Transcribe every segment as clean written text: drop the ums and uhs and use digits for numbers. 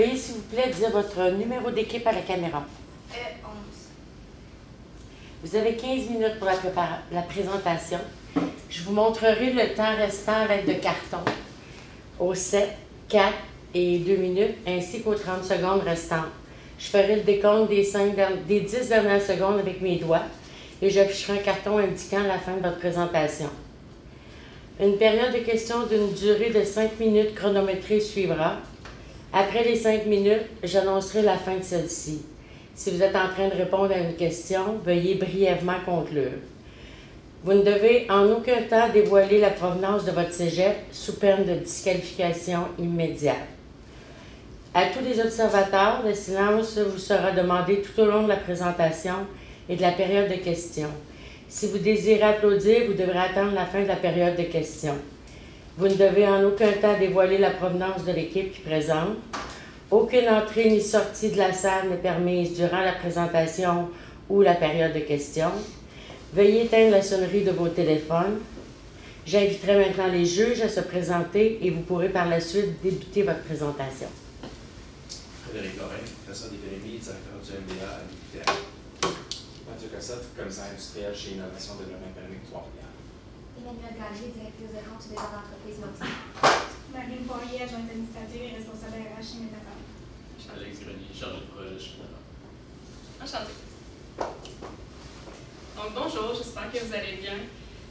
Veuillez s'il vous plaît dire votre numéro d'équipe à la caméra. 11. Vous avez 15 minutes pour la présentation. Je vous montrerai le temps restant à l'aide de carton aux 7, 4 et 2 minutes, ainsi qu'aux 30 secondes restantes. Je ferai le décompte des 10 dernières secondes avec mes doigts et j'afficherai un carton indiquant la fin de votre présentation. Une période de questions d'une durée de 5 minutes chronométrée suivra. Après les 5 minutes, j'annoncerai la fin de celle-ci. Si vous êtes en train de répondre à une question, veuillez brièvement conclure. Vous ne devez en aucun temps dévoiler la provenance de votre cégep sous peine de disqualification immédiate. À tous les observateurs, le silence vous sera demandé tout au long de la présentation et de la période de questions. Si vous désirez applaudir, vous devrez attendre la fin de la période de questions. Vous ne devez en aucun temps dévoiler la provenance de l'équipe qui présente. Aucune entrée ni sortie de la salle n'est permise durant la présentation ou la période de questions. Veuillez éteindre la sonnerie de vos téléphones. J'inviterai maintenant les juges à se présenter et vous pourrez par la suite débuter votre présentation. Frédéric Lorrain, professeur d'économie, directeur du MBA à l'UQTR. Mathieu Cossette, commissaire industriel chez Innovation Développement économique Trois-Rivières. Emmanuelle Gagé, directrice de vente des entreprises Moxie. Marine Poirier, adjointe administrative et responsable RH chez Métafam. Alex Grenier, chargé de projet chez Métafam. Enchantée. Donc bonjour, j'espère que vous allez bien.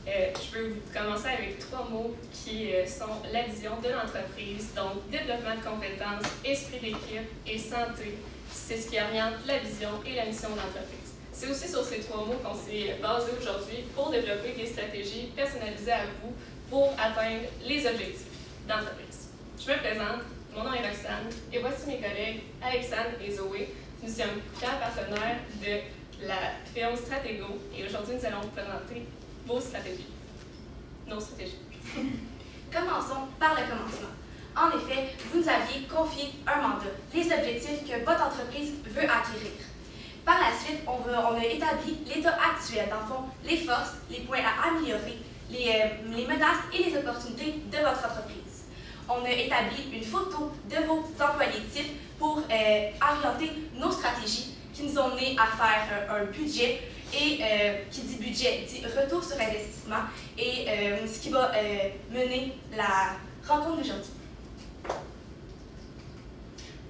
Je veux commencer avec 3 mots qui sont la vision de l'entreprise, donc développement de compétences, esprit d'équipe et santé. C'est ce qui oriente la vision et la mission de l'entreprise. C'est aussi sur ces 3 mots qu'on s'est basé aujourd'hui pour développer des stratégies personnalisées à vous pour atteindre les objectifs d'entreprise. Je me présente, mon nom est Roxane et voici mes collègues Alexandre et Zoé. Nous sommes fiers partenaires de la firme Stratego et aujourd'hui nous allons vous présenter vos stratégies. Nos stratégies. Commençons par le commencement. En effet, vous nous aviez confié un mandat, les objectifs que votre entreprise veut acquérir. Par la suite, on a établi l'état actuel, dans le fond, les forces, les points à améliorer, les menaces et les opportunités de votre entreprise. On a établi une photo de vos employés types pour orienter nos stratégies qui nous ont mené à faire un budget et qui dit budget dit retour sur investissement et ce qui va mener la rencontre d'aujourd'hui.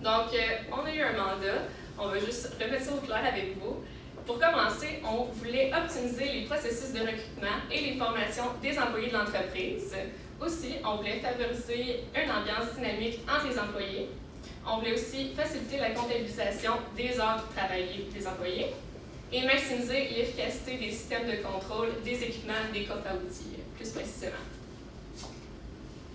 Donc, on a eu un mandat. On va juste remettre ça au clair avec vous. Pour commencer, on voulait optimiser les processus de recrutement et les formations des employés de l'entreprise. Aussi, on voulait favoriser une ambiance dynamique entre les employés. On voulait aussi faciliter la comptabilisation des heures travaillées des employés et maximiser l'efficacité des systèmes de contrôle des équipements des coffres à outils, plus précisément.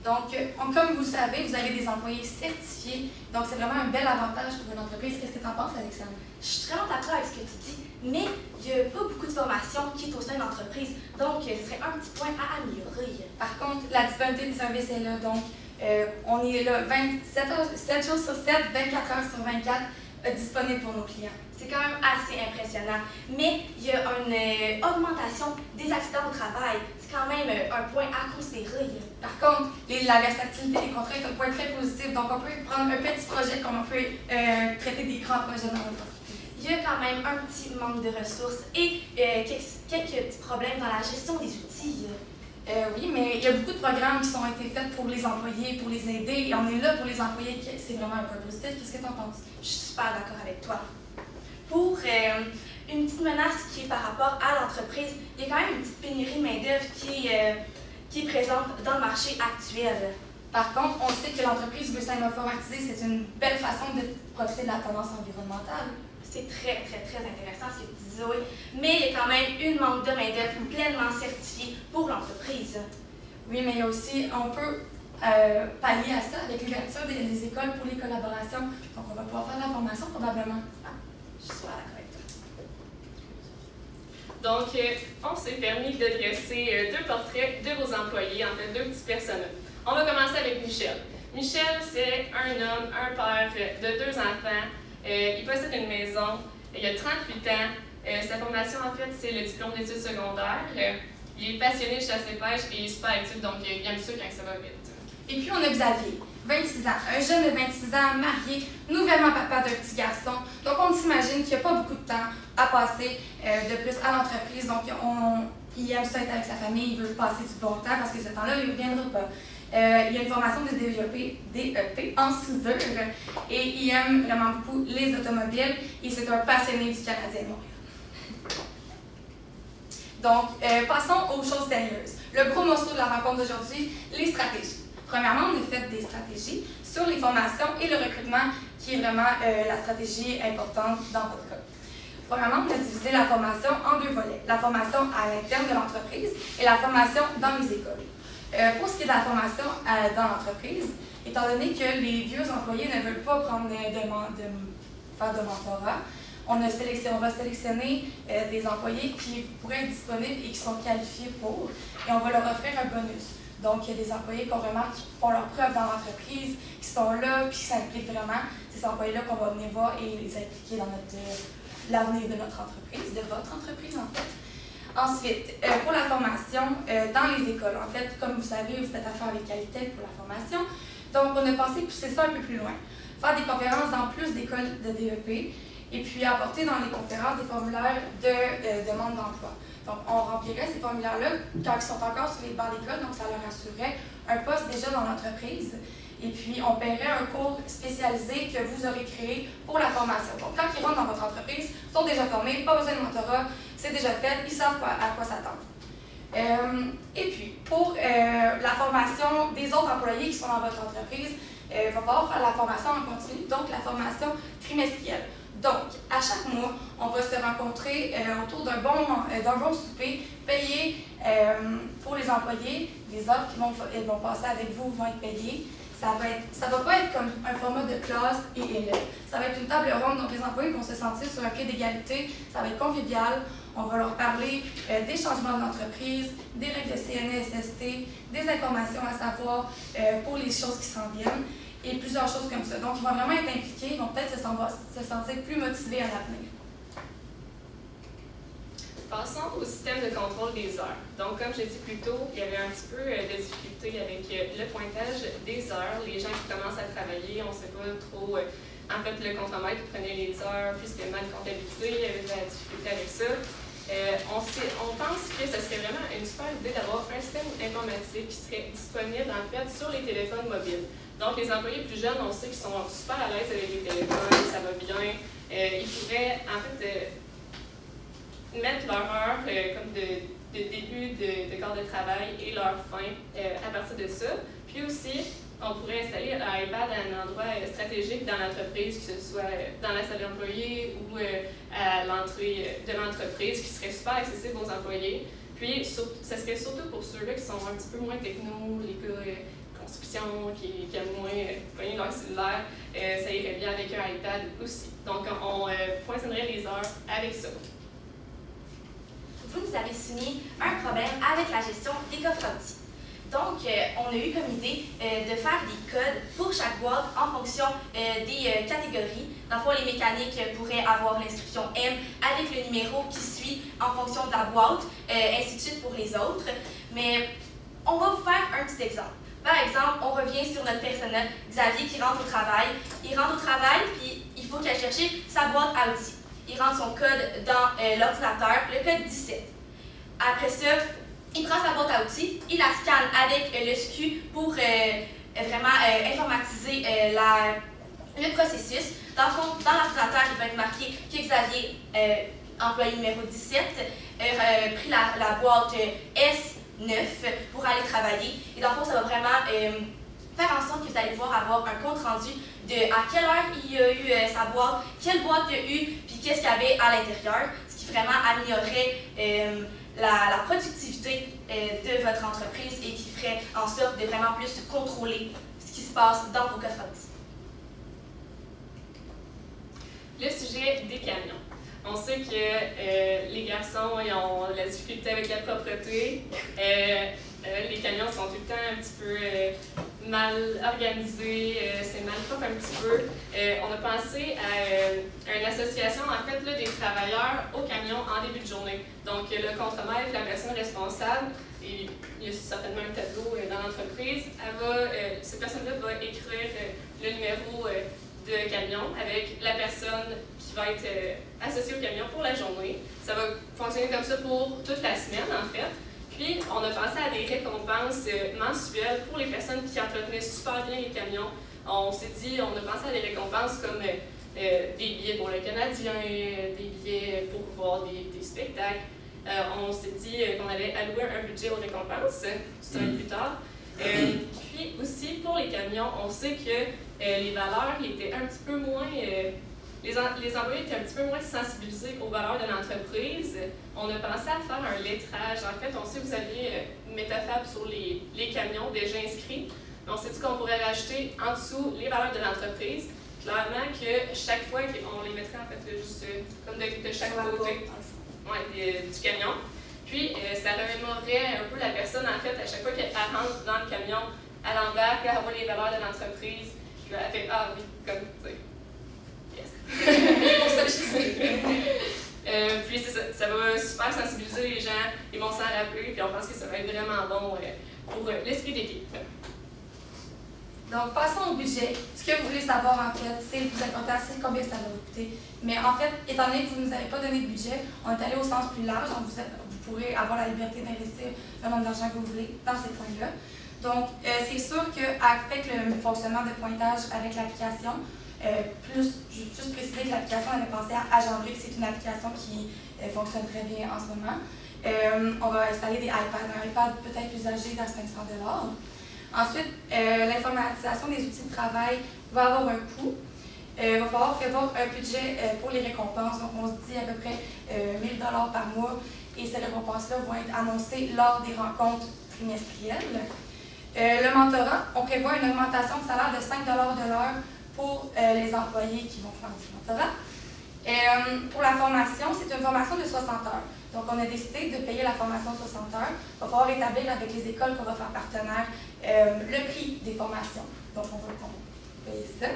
Donc, comme vous le savez, vous avez des employés certifiés. Donc, c'est vraiment un bel avantage pour une entreprise. Qu'est-ce que tu en penses, Alexandre? Je suis vraiment d'accord avec ce que tu dis, mais il n'y a pas beaucoup de formation qui est au sein de l'entreprise, donc ce serait un petit point à améliorer. Par contre, la disponibilité des services est là. Donc, on est là 7 jours sur 7, 24 heures sur 24, disponible pour nos clients. C'est quand même assez impressionnant, mais il y a une augmentation des accidents au travail. C'est quand même un point à considérer. Par contre, la versatilité des contrats est un point très positif. Donc, on peut prendre un petit projet comme on peut traiter des grands projets dans notre entreprise. Il y a quand même un petit manque de ressources et quelques petits problèmes dans la gestion des outils. Oui, mais il y a beaucoup de programmes qui ont été faits pour les employés, pour les aider, et on est là pour les employés. C'est vraiment un point positif. Qu'est-ce que tu en penses? Je suis super d'accord avec toi. Pour une petite menace qui est par rapport à l'entreprise, il y a quand même une petite pénurie de main-d'œuvre qui est présente dans le marché actuel. Par contre, on sait que l'entreprise veut s'informatiser. C'est une belle façon de profiter de la tendance environnementale. C'est très intéressant ce que tu dis, Zoé. Mais il y a quand même une manque de main-d'œuvre pleinement certifiée pour l'entreprise. Oui, mais il y a aussi, on peut pallier à ça avec l'ouverture des écoles pour les collaborations. Donc, on va pouvoir faire de la formation probablement. Je suis d'accord avec toi. Donc, on s'est permis de dresser 2 portraits de vos employés, en fait 2 petits personnages. On va commencer avec Michel. Michel, c'est un homme, un père de 2 enfants. Il possède une maison, il a 38 ans. Sa formation, en fait, c'est le diplôme d'études secondaires. Il est passionné de chasse et pêche et il est super actif, donc il aime ça quand ça va vite. Et puis, on a Xavier, 26 ans, un jeune de 26 ans, marié, nouvellement papa d'un petit garçon. Donc, on s'imagine qu'il n'y a pas beaucoup de temps à passer de plus à l'entreprise. Donc, il aime ça être avec sa famille, il veut passer du bon temps parce que ce temps-là, il ne reviendra pas. Il a une formation de DEP en soudure et il aime vraiment beaucoup les automobiles et c'est un passionné du Canadien de Montréal. Donc, passons aux choses sérieuses. Le gros morceau de la rencontre d'aujourd'hui, les stratégies. Premièrement, on a fait des stratégies sur les formations et le recrutement, qui est vraiment la stratégie importante dans votre cas. Premièrement, on a divisé la formation en deux volets. La formation à l'interne de l'entreprise et la formation dans les écoles. Pour ce qui est de la formation dans l'entreprise, étant donné que les vieux employés ne veulent pas prendre faire de mentorat, on va sélectionner des employés qui pourraient être disponibles et qui sont qualifiés pour, et on va leur offrir un bonus. Donc, il y a des employés qu'on remarque qui font leur preuve dans l'entreprise, qui sont là, puis qui s'impliquent vraiment. C'est ces employés-là qu'on va venir voir et les impliquer dans l'avenir de notre entreprise, de votre entreprise en fait. Ensuite, pour la formation dans les écoles, en fait, comme vous savez, vous faites affaire avec Qualité pour la formation. Donc, on a pensé pousser ça un peu plus loin. Faire des conférences dans plus d'écoles de DEP et puis apporter dans les conférences des formulaires de demande d'emploi. Donc, on remplirait ces formulaires-là quand ils sont encore sur les bancs d'école, donc ça leur assurerait un poste déjà dans l'entreprise. Et puis, on paierait un cours spécialisé que vous aurez créé pour la formation. Donc, quand ils rentrent dans votre entreprise, ils sont déjà formés, pas besoin de mentorat, c'est déjà fait, ils savent à quoi s'attendre. Et puis, pour la formation des autres employés qui sont dans votre entreprise, il va falloir faire la formation en continu, donc la formation trimestrielle. Donc, à chaque mois, on va se rencontrer autour d'un bon souper payé pour les employés. Les heures qu'ils vont passer avec vous vont être payées. Ça va pas être comme un format de classe et élèves. Ça va être une table ronde, donc les employés vont se sentir sur un pied d'égalité. Ça va être convivial. On va leur parler des changements d'entreprise, des règles de CNESST, des informations à savoir pour les choses qui s'en viennent et plusieurs choses comme ça. Donc, ils vont vraiment être impliqués, ils vont peut-être se sentir plus motivés à l'avenir. Passons au système de contrôle des heures. Donc, comme je l'ai dit plus tôt, il y avait un petit peu de difficulté avec le pointage des heures. Les gens qui commencent à travailler, on ne sait pas trop. En fait, le contremaître prenait les heures, puis c'était mal comptabilisé, il y avait de la difficulté avec ça. On pense que ce serait vraiment une super idée d'avoir un système informatique qui serait disponible en fait sur les téléphones mobiles. Donc, les employés plus jeunes, on sait qu'ils sont super à l'aise avec les téléphones, ça va bien. Ils pourraient en fait mettre leur heure comme de début de quart de travail et leur fin à partir de ça. Puis aussi, on pourrait installer un iPad à un endroit stratégique dans l'entreprise, que ce soit dans la salle d'employés ou à l'entrée de l'entreprise, qui serait super accessible aux employés. Puis, ça serait surtout pour ceux-là qui sont un petit peu moins techno, les gars construction, qui aiment moins pogner leur cellulaire, ça irait bien avec un iPad aussi. Donc, on poinçonnerait les heures avec ça. Vous nous avez soumis un problème avec la gestion des coffres outils. Donc, on a eu comme idée de faire des codes pour chaque boîte en fonction des catégories. Dans le fond, les mécaniques pourraient avoir l'instruction M avec le numéro qui suit en fonction de la boîte, ainsi de suite pour les autres. Mais on va vous faire un petit exemple. Par exemple, on revient sur notre personnel, Xavier, qui rentre au travail. Il rentre au travail, puis il faut qu'il aille chercher sa boîte à outils. Il rentre son code dans l'ordinateur, le code 17. Après ça, il prend sa boîte à outils, il la scanne avec le SKU pour vraiment informatiser le processus. Dans le fond, dans l'ordinateur, il va être marqué que Xavier, employé numéro 17, a pris la boîte S9 pour aller travailler. Et dans le fond, ça va vraiment faire en sorte que vous allez pouvoir avoir un compte rendu de à quelle heure il a eu sa boîte, quelle boîte il a eu, puis qu'est-ce qu'il y avait à l'intérieur, ce qui vraiment améliorerait la productivité de votre entreprise et qui ferait en sorte de vraiment plus contrôler ce qui se passe dans vos coffres outils. Le sujet des camions. On sait que les garçons ils ont de la difficulté avec la propreté. Les camions sont tout le temps un petit peu mal organisé, c'est mal propre un petit peu. On a pensé à une association en fait là, des travailleurs au camion en début de journée. Donc le contremaître, la personne responsable, et il y a certainement un tableau dans l'entreprise, cette personne-là va écrire le numéro de camion avec la personne qui va être associée au camion pour la journée. Ça va fonctionner comme ça pour toute la semaine en fait. Puis, on a pensé à des récompenses mensuelles pour les personnes qui entretenaient super bien les camions. On s'est dit, on a pensé à des récompenses comme des billets pour le Canadien, des billets pour voir des spectacles. On s'est dit qu'on allait allouer un budget aux récompenses, ça va être plus tard. Puis aussi, pour les camions, on sait que les valeurs étaient un petit peu moins... Les employés étaient un petit peu moins sensibilisés aux valeurs de l'entreprise. On a pensé à faire un lettrage. En fait, on sait que vous aviez Métafab sur les camions déjà inscrits. Mais on s'est dit qu'on pourrait rajouter en dessous les valeurs de l'entreprise. Clairement que chaque fois, on les mettrait en fait juste comme de chaque côté du camion. Puis, ça remémorerait un peu la personne, en fait, à chaque fois qu'elle rentre dans le camion, à l'embarque, elle voit les valeurs de l'entreprise. Puis elle fait « Ah oui, comme, tu sais. » C'est pour ça que je dis. Puis ça va super sensibiliser les gens, ils vont s'en rappeler, puis on pense que ça va être vraiment bon pour l'esprit d'équipe. Donc, passons au budget. Ce que vous voulez savoir, en fait, c'est le plus important, c'est combien ça va vous coûter. Mais en fait, étant donné que vous ne nous avez pas donné de budget, on est allé au sens plus large, donc vous pourrez avoir la liberté d'investir le nombre d'argent que vous voulez dans ces points-là. Donc, c'est sûr qu'avec le fonctionnement de pointage avec l'application, juste préciser que l'application, on avait pensé à Agendrix, c'est une application qui fonctionne très bien en ce moment. On va installer des iPads, un iPad peut-être usagé dans 500 $. Ensuite, l'informatisation des outils de travail va avoir un coût. Il va falloir prévoir un budget pour les récompenses. Donc, on se dit à peu près 1 000 $ par mois. Et ces récompenses-là vont être annoncées lors des rencontres trimestrielles. Le mentorat, on prévoit une augmentation de salaire de 5 $ de l'heure pour les employés qui vont faire du mentorat. Pour la formation, c'est une formation de 60 heures. Donc, on a décidé de payer la formation 60 heures. Il va falloir établir avec les écoles qu'on va faire partenaire le prix des formations. Donc, on va payer ça.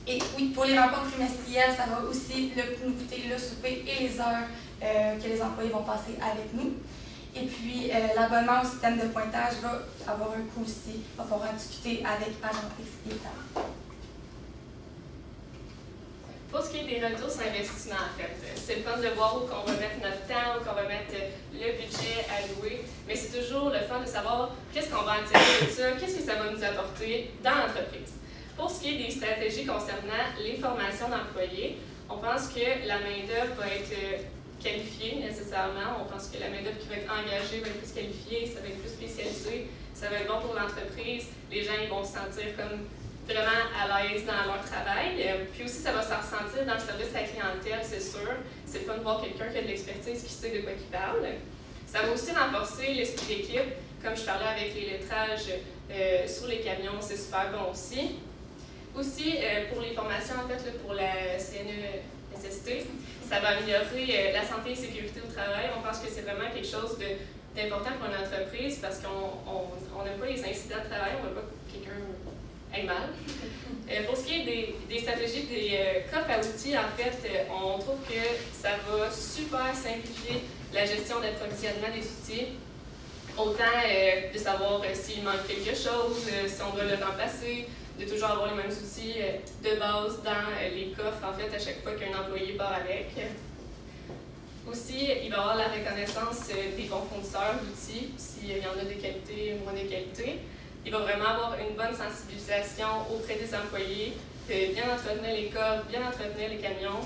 Et oui, pour les rencontres trimestrielles, ça va aussi nous coûter le souper et les heures que les employés vont passer avec nous. Et puis, l'abonnement au système de pointage va avoir un coût aussi. Il va falloir en discuter avec Agendrix évidemment. Pour ce qui est des retours sur investissement, en fait, c'est le fun de voir où on va mettre notre temps, où on va mettre le budget alloué, mais c'est toujours le fun de savoir qu'est-ce qu'on va en tirer de ça, qu'est-ce que ça va nous apporter dans l'entreprise. Pour ce qui est des stratégies concernant les formations d'employés, on pense que la main-d'œuvre va être qualifiée nécessairement. On pense que la main-d'œuvre qui va être engagée va être plus qualifiée, ça va être plus spécialisé, ça va être bon pour l'entreprise. Les gens ils vont se sentir comme vraiment à l'aise dans leur travail. Puis aussi, ça va se ressentir dans le service à la clientèle, c'est sûr. C'est le fun de voir quelqu'un qui a de l'expertise, qui sait de quoi il parle. Ça va aussi renforcer l'esprit d'équipe. Comme je parlais avec les lettrages sur les camions, c'est super bon aussi. Aussi, pour les formations, en fait, là, pour la CNESST, ça va améliorer la santé et la sécurité au travail. On pense que c'est vraiment quelque chose d'important pour une entreprise parce qu'on n'aime pas les incidents de travail, on ne veut pas que quelqu'un aille mal. Pour ce qui est des stratégies des coffres à outils, en fait, on trouve que ça va super simplifier la gestion d'approvisionnement des outils. Autant de savoir s'il manque quelque chose, si on doit le remplacer, de toujours avoir les mêmes outils de base dans les coffres, en fait, à chaque fois qu'un employé part avec. Aussi, il va y avoir la reconnaissance des bons fournisseurs d'outils, s'il y en a de qualité ou moins de qualité. Il va vraiment avoir une bonne sensibilisation auprès des employés, de bien entretenir les coffres, bien entretenir les camions.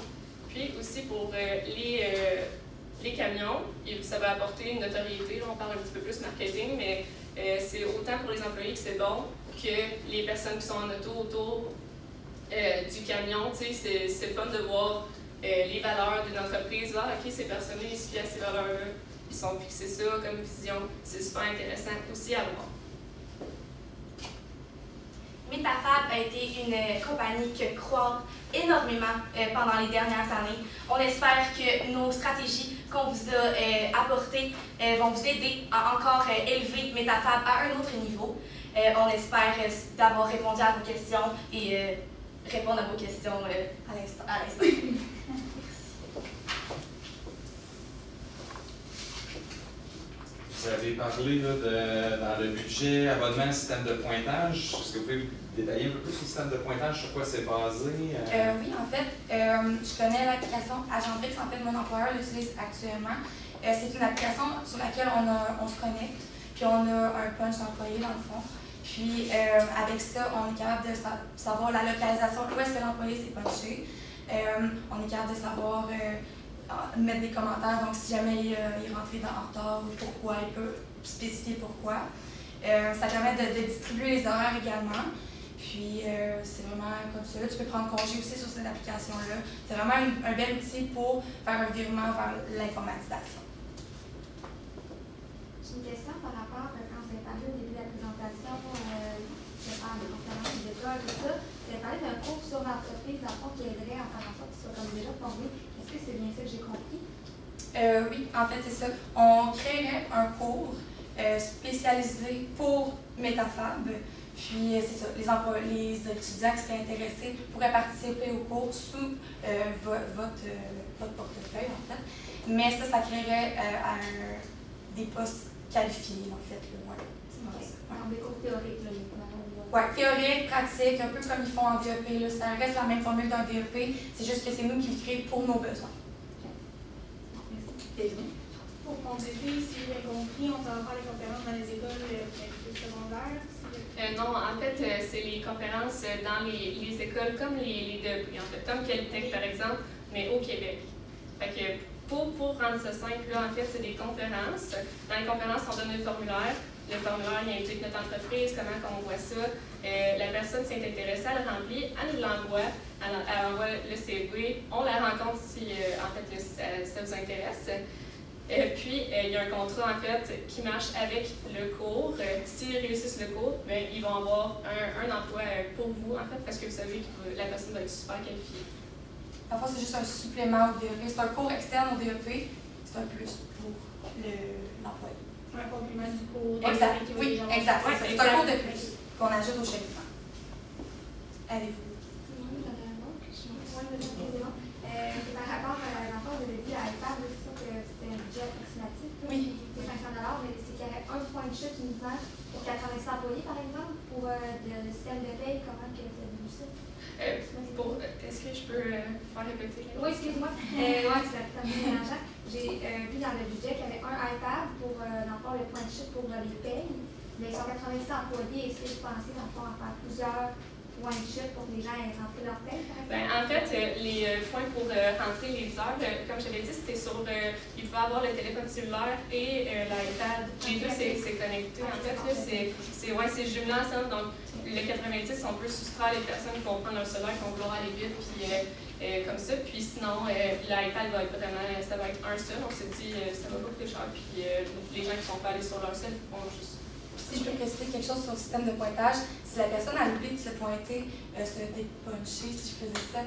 Puis aussi pour les camions, ça va apporter une notoriété. Là, on parle un petit peu plus marketing, mais c'est autant pour les employés que c'est bon que les personnes qui sont en auto autour du camion. C'est le fun de voir les valeurs d'une entreprise. Voir, OK, ces personnes-là, ils se fient à ces valeurs-là. Ils sont fixés ça comme vision. C'est super intéressant aussi à voir. Metafab a été une compagnie qui croît énormément pendant les dernières années. On espère que nos stratégies qu'on vous a apportées vont vous aider à encore élever Metafab à un autre niveau. On espère d'avoir répondu à vos questions et répondre à vos questions à l'instant. Vous avez parlé là, dans le budget, abonnement, système de pointage. Est-ce que vous pouvez détailler un peu plus le système de pointage, sur quoi c'est basé? Oui, en fait, je connais l'application Agendrix. En fait, mon employeur l'utilise actuellement. C'est une application sur laquelle on se connecte, puis on a un punch d'employé dans le fond. Puis avec ça, on est capable de savoir la localisation, où est-ce que l'employé s'est punché. On est capable de savoir mettre des commentaires, donc si jamais il est rentré en retard ou pourquoi, il peut spécifier pourquoi. Ça permet de distribuer les horaires également. Puis c'est vraiment comme ça. Tu peux prendre congé aussi sur cette application-là. C'est vraiment un bel outil pour faire un virement vers l'informatisation. J'ai une question par rapport, quand vous avez parlé au début de la présentation, de faire des conférences d'école, tout ça, vous avez parlé d'un cours sur l'entreprise, dans le fond, qui aiderait à faire en sorte qu'ils soient comme déjà formés. Est-ce que c'est bien ça que j'ai compris? Oui, en fait, c'est ça. On créerait un cours spécialisé pour Metafab. Puis, c'est ça, les étudiants qui seraient intéressés pourraient participer au cours sous votre portefeuille, en fait. Mais ça créerait des postes qualifiés, en fait. Des cours théoriques, là, oui, théorique, pratique, un peu comme ils font en DEP. Là. Ça reste la même formule d'un DEP, c'est juste que c'est nous qui le créons pour nos besoins. Merci. Pour compléter, si j'ai bien compris, on s'en va faire les conférences dans les écoles secondaires. Non, en fait, c'est les conférences dans les écoles comme les DEP, en fait, comme Qualitech par exemple, mais au Québec. Fait que pour rendre ça simple, là, en fait, c'est des conférences. Dans les conférences, on donne le formulaire. Le formulaire, il indique notre entreprise, comment on voit ça. La personne s'est intéressée, elle le remplit, elle nous l'envoie, elle envoie le CV, on la rencontre si en fait ça vous intéresse. Puis, il y a un contrat en fait qui marche avec le cours. S'ils réussissent le cours, bien, ils vont avoir un emploi pour vous en fait, parce que vous savez que la personne va être super qualifiée. Parfois, c'est juste un supplément au DEP. C'est un cours externe au DEP, c'est un plus pour l'employé. Un complément du cours. Exact, oui, exact. Ouais, c'est un cours de plus qu'on ajoute au cheminement. Allez-vous? C'est par rapport à l'enfant de début à iPad, c'est sûr que c'était un budget approximatif. Oui. C'est 500 $, mais c'est qu'il y aurait un point de chute uniquement pour 80 employés, par exemple, pour le système de paye, comment que vous avez vu ça? Est-ce que je peux faire répéter? Oui, excuse-moi. Oui, c'est un peu mélangeant. J'ai vu dans le budget qu'il y avait un iPad pour, dans le fond, le point de chute pour les payes. Mais ils sont 80 employés et si je pensais, dans le fond, à faire plusieurs points de chute pour que les gens aient rentré leur paye, par exemple? Ben, en fait, les points pour rentrer les heures, comme je l'ai dit, c'était sur il faut avoir le téléphone cellulaire et l'iPad. Les deux, c'est connecté. En fait, là, c'est jumelé ensemble. Donc, le 90, on peut soustraire les personnes qui vont prendre leur cellulaire, qui vont vouloir aller vite, puis comme ça. Puis sinon, l'iPad va être vraiment, ça va être un seul. On s'est dit, ça va pas coûter cher. Puis les gens qui ne sont pas allés sur leur cell vont juste. Si je peux préciser quelque chose sur le système de pointage, si la personne a oublié de se pointer, se dépuncher, si je faisais ça,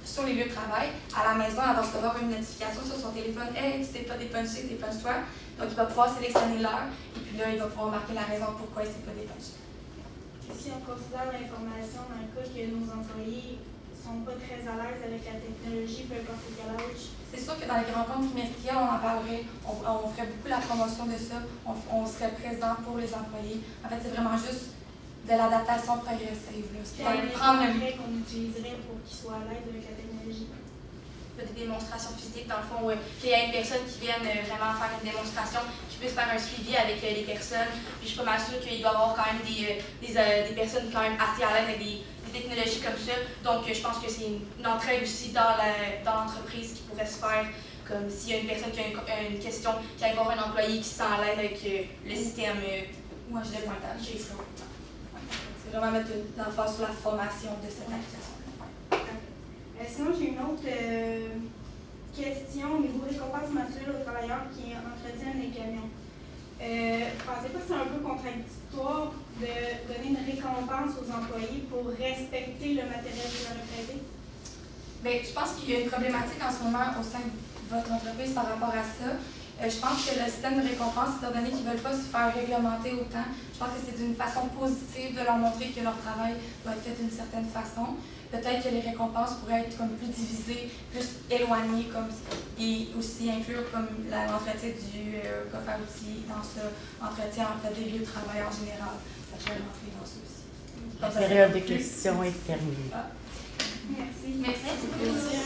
sur les lieux de travail, à la maison, elle va recevoir une notification sur son téléphone. « Hey, tu t'es pas dépunché, dépunche-toi. » Donc, il va pouvoir sélectionner l'heure et puis là, il va pouvoir marquer la raison pourquoi il ne s'est pas dépunché. Si on considère l'information dans le cas que nos employés ne sont pas très à l'aise avec la technologie, peu importe quel âge. C'est sûr que dans les rencontres trimestrielles, on en parlerait, on ferait beaucoup la promotion de ça, on serait présent pour les employés. En fait, c'est vraiment juste de l'adaptation progressive. C'est prendre le vrai qu'on utiliserait pour qu'ils soient à l'aise avec la technologie. Des démonstrations physiques, dans le fond, qu'il y ait une personne qui vienne vraiment faire une démonstration, qui puisse faire un suivi avec les personnes. Puis je suis pas mal sûre qu'il doit y avoir quand même des personnes quand même assez à l'aise avec des technologies comme ça. Donc je pense que c'est une entraide aussi dans l'entreprise qui pourrait se faire, comme s'il y a une personne qui a une question, qui aille voir un employé qui se sent à l'aise avec le système Moi, je de pointage. C'est vraiment mettre l'emphase sur la formation de cette application. Sinon, j'ai une autre question au niveau récompense mensuelle aux travailleurs qui entretiennent les camions. Vous ne pensez pas que c'est un peu contradictoire de donner une récompense récompenses aux employés pour respecter le matériel de leur prêté? Bien, je pense qu'il y a une problématique en ce moment au sein de votre entreprise par rapport à ça. Je pense que le système de récompense, étant donné qu'ils ne veulent pas se faire réglementer autant, je pense que c'est une façon positive de leur montrer que leur travail doit être fait d'une certaine façon. Peut-être que les récompenses pourraient être comme plus divisées, plus éloignées, et aussi inclure comme l'entretien du coffre à outils dans ce entretien en fait des lieux de travail en général. Ça pourrait rentrer dans ça aussi. La période de questions est terminée. Merci. Merci.